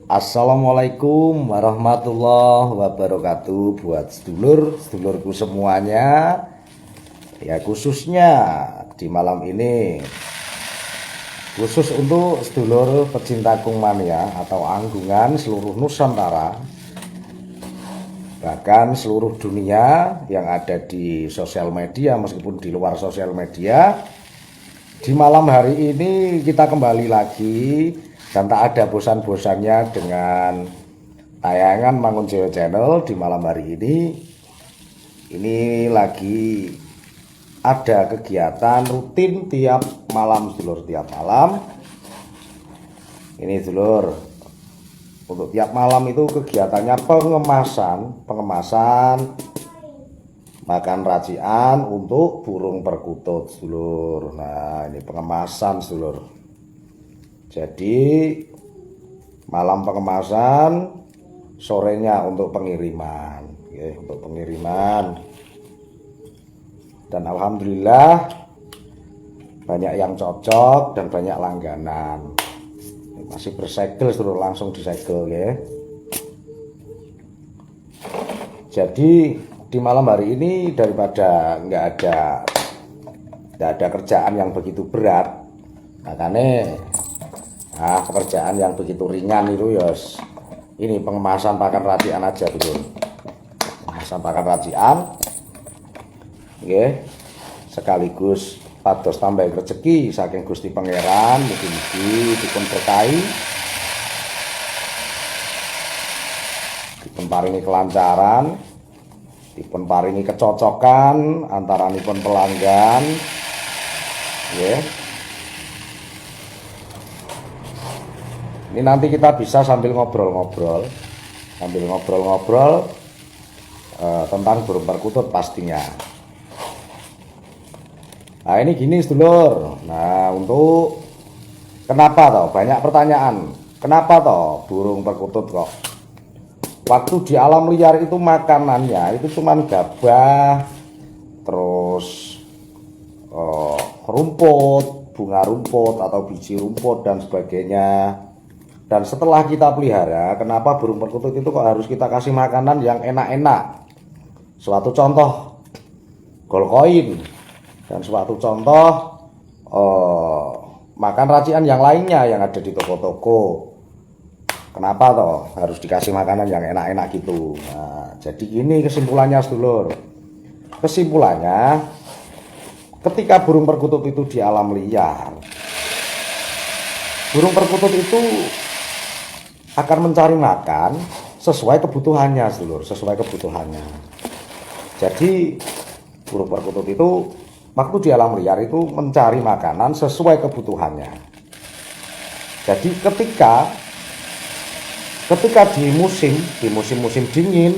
Assalamualaikum warahmatullahi wabarakatuh buat sedulurku semuanya. Ya khususnya di malam ini khusus untuk sedulur pecinta Kungmania atau Anggungan seluruh Nusantara, bahkan seluruh dunia yang ada di sosial media meskipun di luar sosial media. Di malam hari ini kita kembali lagi dan tak ada bosan-bosannya dengan tayangan Mangun Jawa Channel di malam hari ini. Ini lagi ada kegiatan rutin tiap malam sedulur, tiap malam. Ini sedulur, untuk tiap malam itu kegiatannya pengemasan makan racian untuk burung perkutut sedulur. Nah ini pengemasan sedulur. Jadi malam pengemasan, sorenya untuk pengiriman. Oke, untuk pengiriman. Dan alhamdulillah banyak yang cocok dan banyak langganan. Masih bersegel sedulur, langsung disegel ya. Jadi di malam hari ini daripada nggak ada kerjaan yang begitu berat, makanya pekerjaan yang begitu ringan itu yos ini pengemasan pakan racian aja dulu, pengemasan pakan racian, oke, sekaligus pados tambah rezeki saking Gusti Pangeran, mugi-mugi dipun berkahi, dipun paringi kelancaran, dipun paringi kecocokan antaranipun pelanggan, ya. Ini nanti kita bisa sambil ngobrol-ngobrol tentang burung perkutut pastinya. Nah ini gini sedulur. Nah untuk kenapa toh banyak pertanyaan, kenapa toh burung perkutut kok waktu di alam liar itu makanannya itu cuman gabah, terus rumput, bunga rumput atau biji rumput dan sebagainya. Dan setelah kita pelihara, kenapa burung perkutut itu kok harus kita kasih makanan yang enak-enak? Suatu contoh gold coin dan suatu contoh makan racian yang lainnya yang ada di toko-toko. Kenapa toh harus dikasih makanan yang enak-enak gitu? Nah, jadi ini kesimpulannya sedulur. Kesimpulannya, ketika burung perkutut itu di alam liar, burung perkutut itu akan mencari makan sesuai kebutuhannya sedulur, sesuai kebutuhannya. Jadi burung perkutut itu waktu di alam liar itu mencari makanan sesuai kebutuhannya. Jadi ketika di musim dingin,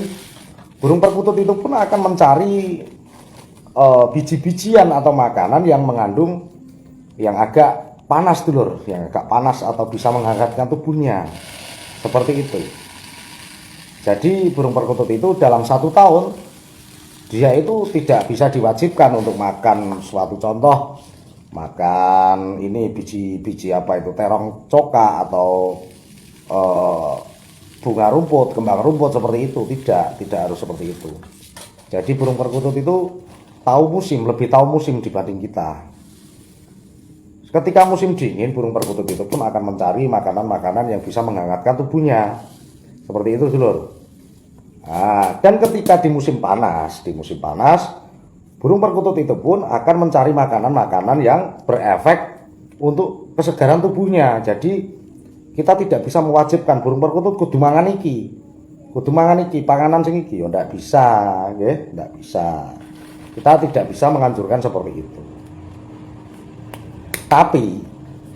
burung perkutut itu pun akan mencari biji-bijian atau makanan yang mengandung yang agak panas dulur, yang agak panas atau bisa menghangatkan tubuhnya, seperti itu. Jadi burung perkutut itu dalam 1 tahun dia itu tidak bisa diwajibkan untuk makan suatu contoh, makan ini biji-biji apa itu terong coka atau bunga rumput, kembang rumput seperti itu. Tidak harus seperti itu. Jadi burung perkutut itu lebih tahu musim dibanding kita. Ketika musim dingin, burung perkutut itu pun akan mencari makanan-makanan yang bisa menghangatkan tubuhnya. Seperti itu dulur. Nah, dan ketika di musim panas, burung perkutut itu pun akan mencari makanan-makanan yang berefek untuk kesegaran tubuhnya. Jadi kita tidak bisa mewajibkan burung perkutut kudu mangan iki panganan sing iki, ya ndak bisa, nggih, ndak bisa. Kita tidak bisa menganjurkan seperti itu. Tapi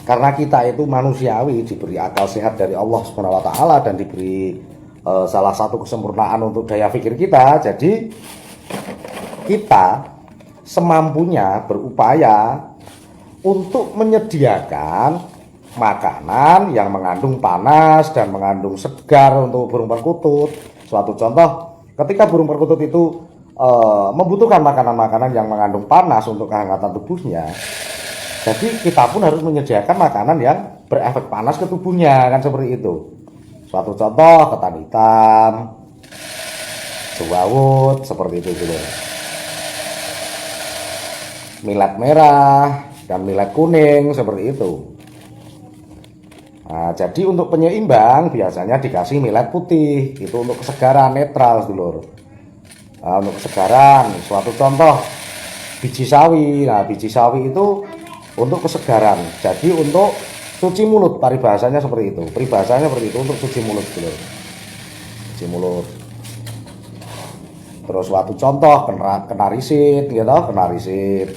karena kita itu manusiawi, diberi akal sehat dari Allah Subhanahu wa taala dan diberi salah satu kesempurnaan untuk daya pikir kita, jadi kita semampunya berupaya untuk menyediakan makanan yang mengandung panas dan mengandung segar untuk burung perkutut. Suatu contoh, ketika burung perkutut itu membutuhkan makanan-makanan yang mengandung panas untuk kehangatan tubuhnya, jadi kita pun harus menyediakan makanan yang berefek panas ke tubuhnya, kan seperti itu. Suatu contoh, ketan hitam, jewawut, seperti itu dulu. Millet merah dan millet kuning, seperti itu. Nah, jadi untuk penyeimbang biasanya dikasih millet putih, itu untuk kesegaran, netral dulu. Nah, untuk kesegaran, suatu contoh biji sawi. Nah, biji sawi itu untuk kesegaran. Jadi untuk cuci mulut, paribahasanya seperti itu. Peribahasanya seperti itu, untuk cuci mulut dulu. Cuci mulut. Terus suatu contoh kenarisit, gitu, kenarisit.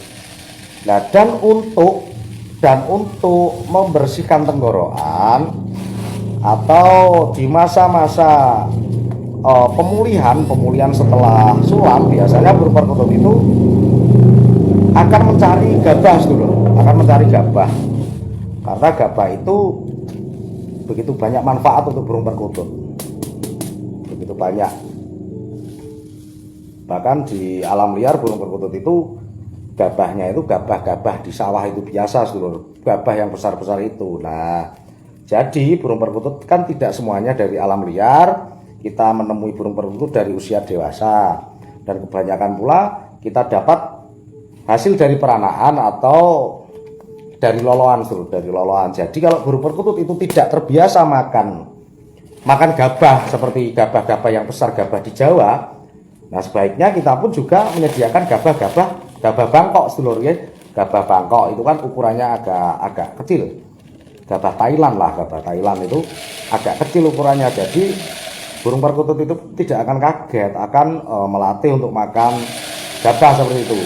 Nah, dan untuk membersihkan tenggorokan atau di masa-masa pemulihan setelah sulam, biasanya burung perkutut itu akan mencari gabah dulu, akan mencari gabah, karena gabah itu begitu banyak manfaat untuk burung perkutut, begitu banyak. Bahkan di alam liar burung perkutut itu gabahnya itu gabah-gabah di sawah itu biasa, seluruh gabah yang besar-besar itu. Nah, jadi burung perkutut kan tidak semuanya dari alam liar. Kita menemui burung perkutut dari usia dewasa, dan kebanyakan pula kita dapat hasil dari peranaan atau dari loloan, seluruh dari loloan. Jadi kalau burung perkutut itu tidak terbiasa makan gabah seperti gabah-gabah yang besar, gabah di Jawa. Nah, sebaiknya kita pun juga menyediakan gabah Bangkok, sedulur ya. Gabah Bangkok itu kan ukurannya agak kecil. Gabah Thailand lah, gabah Thailand itu agak kecil ukurannya. Jadi burung perkutut itu tidak akan kaget, akan melatih untuk makan gabah seperti itu.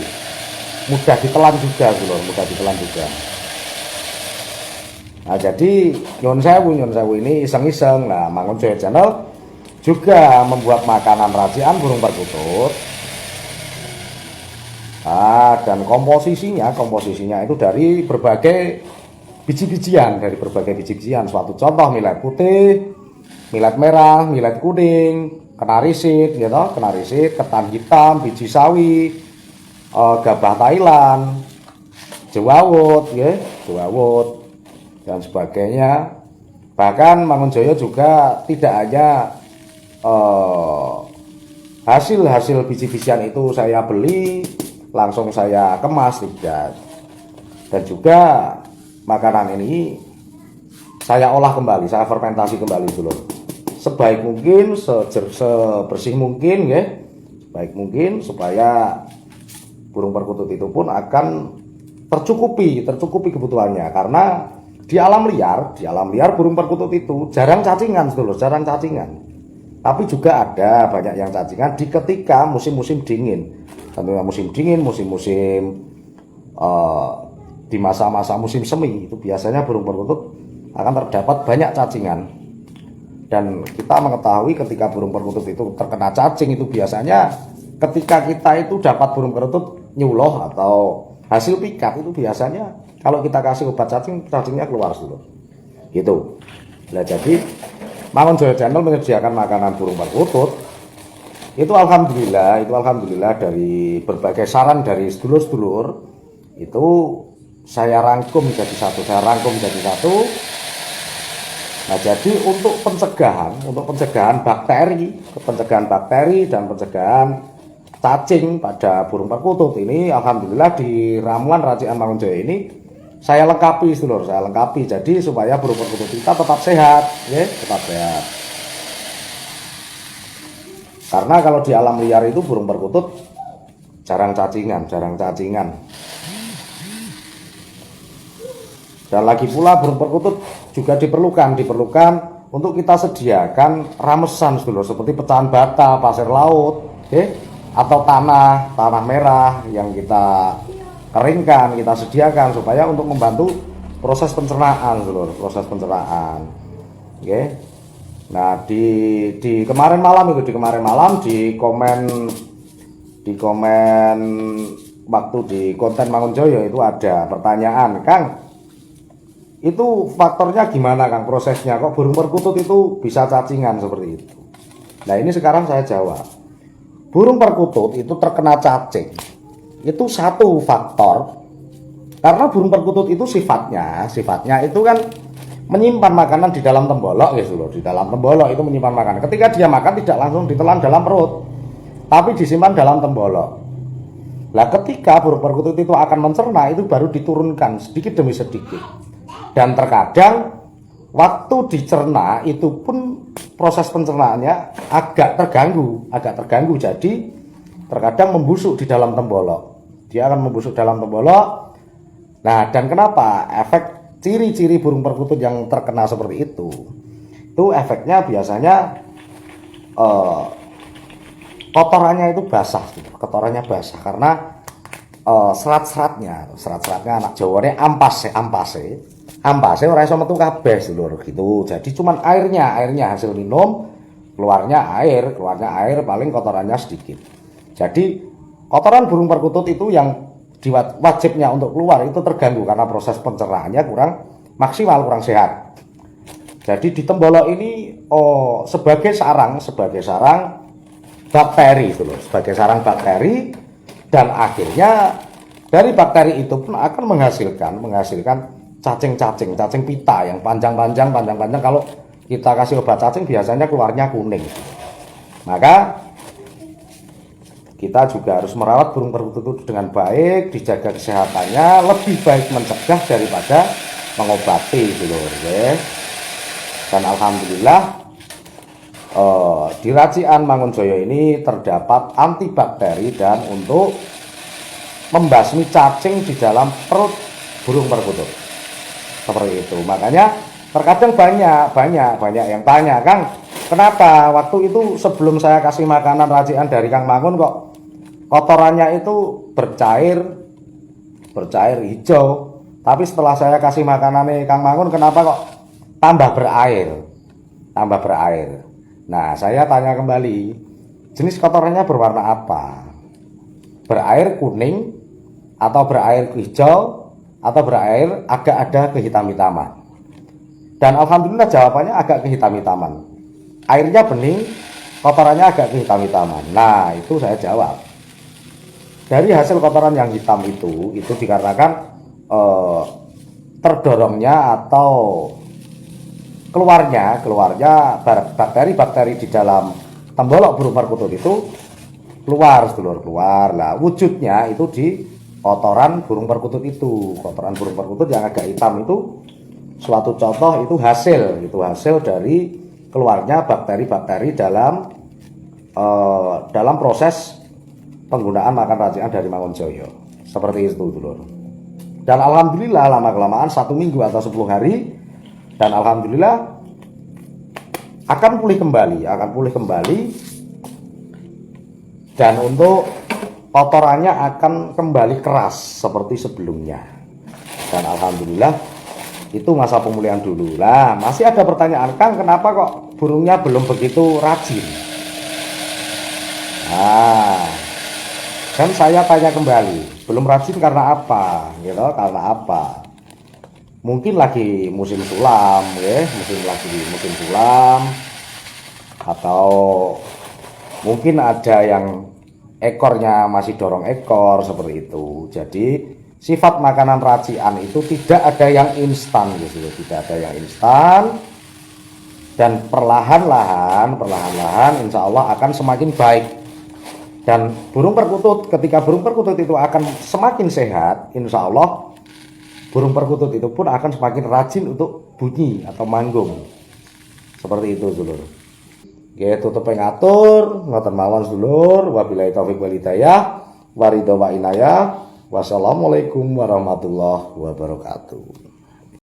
Mudah ditelan juga, sedulur, mudah ditelan juga. Nah, jadi nyun sewu ini iseng-iseng. Nah, Mangun Jaya Channel juga membuat makanan racikan burung perkutut. Dan komposisinya itu dari berbagai biji-bijian, Suatu contoh millet putih, millet merah, millet kuning, kenarisit, gitu, ketan hitam, biji sawi, gabah Thailand, jewawut, ya, dan sebagainya. Bahkan Mangun Jaya juga tidak hanya hasil biji-bijian itu saya beli langsung saya kemas, tidak. Dan juga makanan ini saya olah kembali, saya fermentasi kembali dulu. Sebaik mungkin, sebersih mungkin, ya. Sebaik mungkin supaya burung perkutut itu pun akan tercukupi kebutuhannya. Karena di alam liar burung perkutut itu jarang cacingan, jarang cacingan. Tapi juga ada banyak yang cacingan di ketika musim-musim dingin. Tentunya musim dingin, musim-musim di masa-masa musim semi itu biasanya burung perkutut akan terdapat banyak cacingan. Dan kita mengetahui ketika burung perkutut itu terkena cacing itu biasanya ketika kita itu dapat burung perkutut nyuloh atau hasil pikat itu biasanya kalau kita kasih obat cacingnya keluar dulu. Gitu. Nah, jadi Mangun Jaya Channel menyediakan makanan burung perkutut. Itu alhamdulillah dari berbagai saran dari sedulur-sedulur itu saya rangkum jadi satu. Nah, jadi untuk pencegahan bakteri dan pencegahan cacing pada burung perkutut ini, alhamdulillah di ramuan racikan Mangun Jaya ini saya lengkapi, sedulur, jadi supaya burung perkutut kita tetap sehat, ya, tetap sehat. Karena kalau di alam liar itu burung perkutut jarang cacingan. Dan lagi pula burung perkutut juga diperlukan untuk kita sediakan ramesan, sedulur, seperti pecahan bata, pasir laut, atau tanah merah yang kita keringkan, kita sediakan supaya untuk membantu proses pencernaan, sedulur, Nah, di kemarin malam di komen waktu di konten Mangun Jaya itu ada pertanyaan, Kang, itu faktornya gimana, Kang, prosesnya kok burung perkutut itu bisa cacingan seperti itu? Nah, ini sekarang saya jawab. Burung perkutut itu terkena cacing itu satu faktor, karena burung perkutut itu sifatnya itu kan menyimpan makanan di dalam tembolok ya dulu, di dalam tembolok itu menyimpan makanan. Ketika dia makan tidak langsung ditelan dalam perut, tapi disimpan dalam tembolok. Nah, ketika burung perkutut itu akan mencerna, itu baru diturunkan sedikit demi sedikit. Dan terkadang waktu dicerna itu pun proses pencernaannya agak terganggu. Jadi terkadang membusuk di dalam tembolok. Dia akan membusuk dalam tembolok. Nah, dan kenapa efek ciri-ciri burung perkutut yang terkena seperti itu efeknya biasanya kotorannya itu basah gitu. Kotorannya basah karena serat-seratnya anak Jawane ampase ora iso metu kabeh lur gitu. Jadi cuman airnya hasil minum, keluarnya air paling kotorannya sedikit. Jadi kotoran burung perkutut itu yang wajibnya untuk keluar itu terganggu karena proses pencernaannya kurang maksimal, kurang sehat. Jadi di tembolok ini sebagai sarang bakteri itu loh, sebagai sarang bakteri, dan akhirnya dari bakteri itu pun akan menghasilkan cacing pita yang panjang-panjang. Kalau kita kasih obat cacing biasanya keluarnya kuning. Maka kita juga harus merawat burung perkutut dengan baik, dijaga kesehatannya, lebih baik mencegah daripada mengobati gitu ya. Dan alhamdulillah di Racian Mangunjaya ini terdapat antibakteri dan untuk membasmi cacing di dalam perut burung perkutut. Seperti itu. Makanya terkadang banyak yang tanya, Kang, kenapa waktu itu sebelum saya kasih makanan racian dari Kang Mangun kok kotorannya itu bercair hijau, tapi setelah saya kasih makanannya Kang Mangun kenapa kok tambah berair. Nah, saya tanya kembali, jenis kotorannya berwarna apa? Berair kuning atau berair hijau atau berair agak ada kehitam-hitaman? Dan alhamdulillah jawabannya agak kehitam-hitaman. Airnya bening, kotorannya agak kehitam-hitaman. Nah, itu saya jawab. Dari hasil kotoran yang hitam itu dikarenakan terdorongnya atau keluarnya bakteri-bakteri di dalam tembolok burung perkutut itu keluar. Nah, wujudnya itu di kotoran burung perkutut itu. Kotoran burung perkutut yang agak hitam itu suatu contoh, itu hasil dari keluarnya bakteri-bakteri dalam proses penggunaan makan racian dari Mangunjaya. Seperti itu dulur. Dan alhamdulillah lama-kelamaan 1 minggu atau 10 hari, dan alhamdulillah akan pulih kembali. Dan untuk kotorannya akan kembali keras seperti sebelumnya. Dan alhamdulillah itu masa pemulihan dulu. Lah, masih ada pertanyaan, Kang, kenapa kok burungnya belum begitu rajin? Nah, dan saya tanya kembali, belum rajin karena apa? Gitu, karena apa? Mungkin lagi musim sulam, ya, musim sulam, atau mungkin ada yang ekornya masih dorong ekor seperti itu. Jadi sifat makanan racian itu tidak ada yang instan gitu, tidak ada yang instan, dan perlahan-lahan insya Allah akan semakin baik. Dan ketika burung perkutut itu akan semakin sehat, insya Allah burung perkutut itu pun akan semakin rajin untuk bunyi atau manggung. Seperti itu dulur. Ya, tutup ngatur, ngoten mawon dulur. Wabillahi taufik wal hidayah, waridho wa inayah. Wassalamualaikum warahmatullahi wabarakatuh.